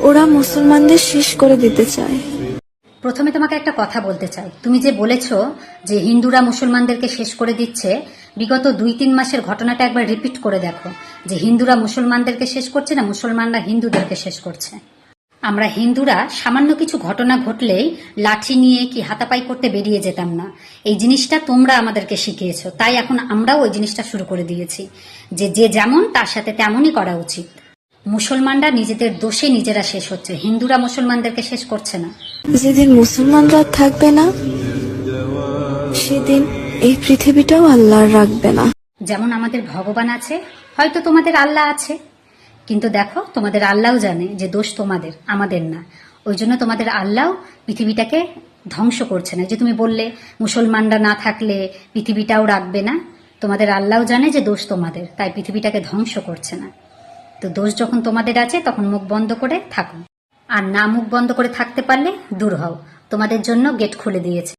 ওরা মুসলমানদের শেষ করে দিতে চায়। প্রথমে তোমাকে একটা কথা বলতে চাই। তুমি যে বলেছো যে হিন্দুরা মুসলমানদেরকে শেষ করে দিচ্ছে, বিগত 2-3 মাসের ঘটনাটা একবার রিপিট করে দেখো যে হিন্দুরা মুসলমানদেরকে শেষ করছে না মুসলমানরা হিন্দুদেরকে শেষ করছে। আমরা হিন্দুরা সামান্য কিছু ঘটনা ঘটলেই লাঠি নিয়ে কি হাতাপাই করতে বেরিয়ে যেতাম না। এই জিনিসটা তোমরা আমাদেরকে শিখিয়েছো, তাই এখন আমরাও ওই জিনিসটা শুরু করে দিয়েছি যে যে যেমন তার সাথে তেমনই করা উচিত। মুসলমানরা নিজেদের দোষে নিজেরা শেষ হচ্ছে, হিন্দুরা মুসলমানদেরকে শেষ করছে না। যেদিন মুসলমানরা থাকবে না সেদিন এই পৃথিবীটাও আল্লাহর রাখবে না। যেমন আমাদের ভগবান আছে, হয়তো তোমাদের আল্লাহ আছে, কিন্তু দেখো তোমাদের আল্লাহও জানে যে দোষ তোমাদের, আমাদের না। ওই জন্য তোমাদের আল্লাহ পৃথিবীটাকে ধ্বংস করছে না। যে তুমি বললে মুসলমানরা না থাকলে পৃথিবীটাও রাখবে না, তোমাদের আল্লাহও জানে যে দোষ তোমাদের, তাই পৃথিবীটাকে ধ্বংস করছে না। তো দোষ যখন তোমাদের আছে তখন মুখ বন্ধ করে থাকো, আর না মুখ বন্ধ করে থাকতে পারলে দূর হও, তোমাদের জন্য গেট খুলে দিয়েছে।